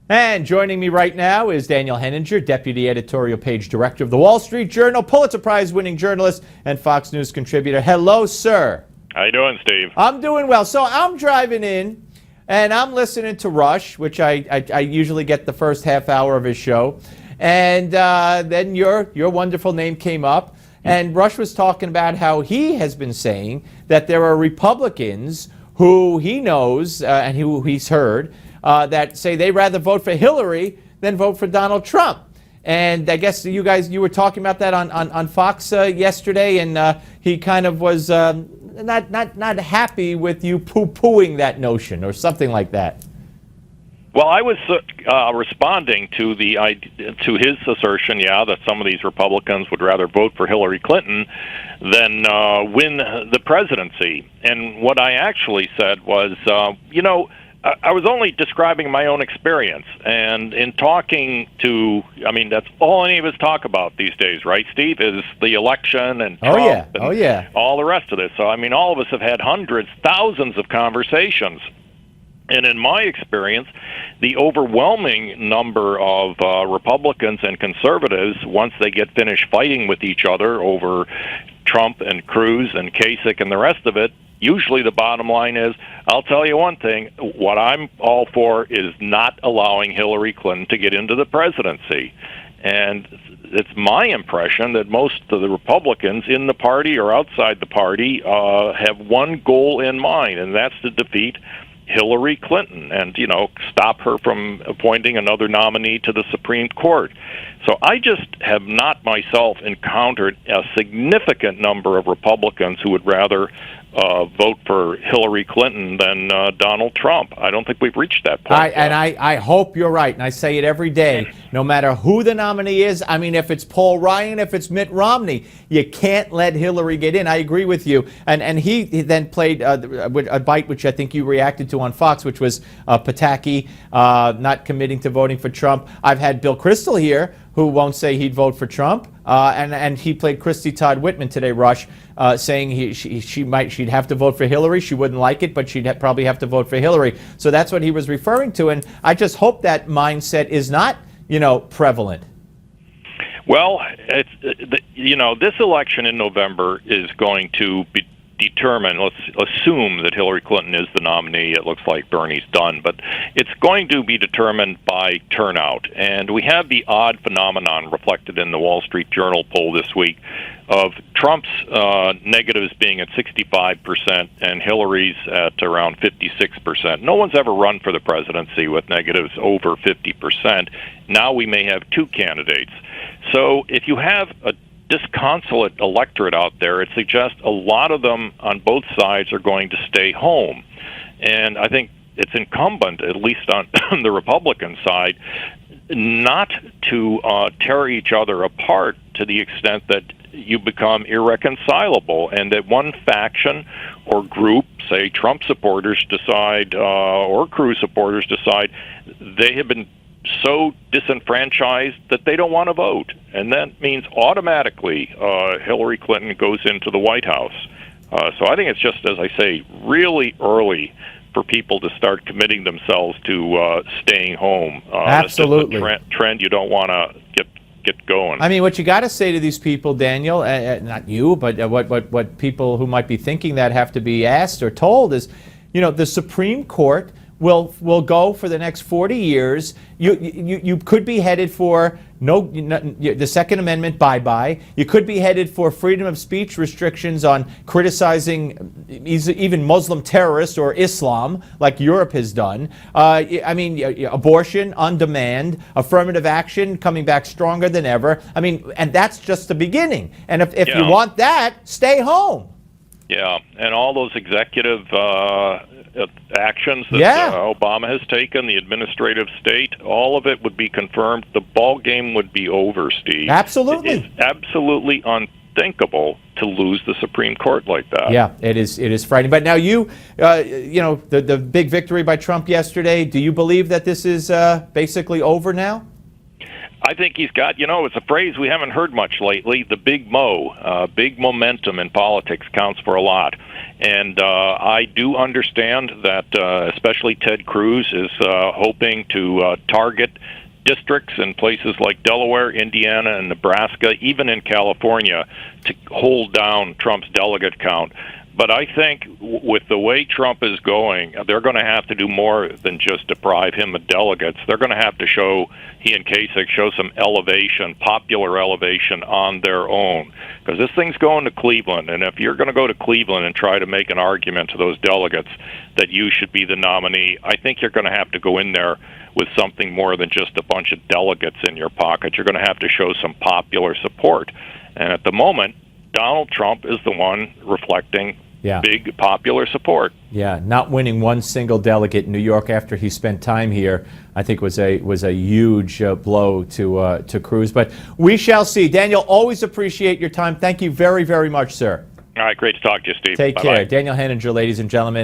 And joining me right now is Daniel Henninger, Deputy Editorial Page Director of the Wall Street Journal, Pulitzer Prize-winning journalist, and Fox News contributor. Hello, sir. How you doing, Steve? I'm doing well. So I'm driving in, and I'm listening to Rush, which I usually get the first half hour of his show. And then your wonderful name came up, and Rush was talking about how he has been saying that there are Republicans who he knows and who he's heard that say they'd rather vote for Hillary than vote for Donald Trump. And I guess you were talking about that on Fox yesterday, and he kind of was not happy with you poo-pooing that notion or something like that. Well, I was responding to his assertion, that some of these Republicans would rather vote for Hillary Clinton than win the presidency. And what I actually said was, I was only describing my own experience. And in talking to, that's all any of us talk about these days, right, Steve, is the election and Trump and all the rest of this. So, all of us have had hundreds, thousands of conversations. And in my experience, the overwhelming number of Republicans and conservatives, once they get finished fighting with each other over Trump and Cruz and Kasich and the rest of it, usually the bottom line is, I'll tell you one thing, what I'm all for is not allowing Hillary Clinton to get into the presidency. And it's my impression that most of the Republicans in the party or outside the party have one goal in mind, and that's to defeat Hillary Clinton and, stop her from appointing another nominee to the Supreme Court. So I just have not myself encountered a significant number of Republicans who would rather vote for Hillary Clinton than Donald Trump. I don't think we've reached that point. I hope you're right, and I say it every day, no matter who the nominee is. If it's Paul Ryan, if it's Mitt Romney, you can't let Hillary get in. I agree with you. And he then played a bite, which I think you reacted to on Fox, which was Pataki not committing to voting for Trump. I've had Bill Kristol here, who won't say he'd vote for Trump, and he played Christy Todd Whitman today, Rush, saying she'd have to vote for Hillary. She wouldn't like it, but she'd probably have to vote for Hillary. So that's what he was referring to, and I just hope that mindset is not, prevalent. Well, this election in November is going to be determined. Let's assume that Hillary Clinton is the nominee. It looks like Bernie's done, but it's going to be determined by turnout. And we have the odd phenomenon reflected in the Wall Street Journal poll this week of Trump's negatives being at 65% and Hillary's at around 56%. No one's ever run for the presidency with negatives over 50%. Now we may have two candidates. So if you have a disconsolate electorate out there, it suggests a lot of them on both sides are going to stay home. And I think it's incumbent, at least on the Republican side, not to tear each other apart to the extent that you become irreconcilable and that one faction or group, say Trump supporters decide, or Cruz supporters decide, they have been so disenfranchised that they don't want to vote. And that means automatically Hillary Clinton goes into the White House. So I think it's just, as I say, really early for people to start committing themselves to staying home. Absolutely. That's a trend you don't want to get going. What you got to say to these people, Daniel, not you, but what people who might be thinking that have to be asked or told is, the Supreme Court will go for the next 40 years. You could be headed for the Second Amendment bye-bye. You could be headed for freedom of speech restrictions on criticizing even Muslim terrorists or Islam, like Europe has done. Abortion on demand, affirmative action coming back stronger than ever. And that's just the beginning. And if you want that, stay home. Yeah, and all those executive actions that Obama has taken, the administrative state, all of it would be confirmed. The ball game would be over, Steve. Absolutely. It's absolutely unthinkable to lose the Supreme Court like that. Yeah, it is frightening. But now the big victory by Trump yesterday, do you believe that this is basically over now? I think he's got, it's a phrase we haven't heard much lately, the big mo. Big momentum in politics counts for a lot. And I do understand that especially Ted Cruz is hoping to target districts in places like Delaware, Indiana, and Nebraska, even in California, to hold down Trump's delegate count. But I think with the way Trump is going, they're going to have to do more than just deprive him of delegates. They're going to have to he and Kasich show some elevation, popular elevation on their own. Because this thing's going to Cleveland, and if you're going to go to Cleveland and try to make an argument to those delegates that you should be the nominee, I think you're going to have to go in there with something more than just a bunch of delegates in your pocket. You're going to have to show some popular support. And at the moment, Donald Trump is the one reflecting big popular support. Yeah, not winning one single delegate in New York after he spent time here, I think was a huge blow to Cruz. But we shall see. Daniel, always appreciate your time. Thank you very, very much, sir. All right, great to talk to you, Steve. Take Bye-bye. care. Daniel Henninger, ladies and gentlemen.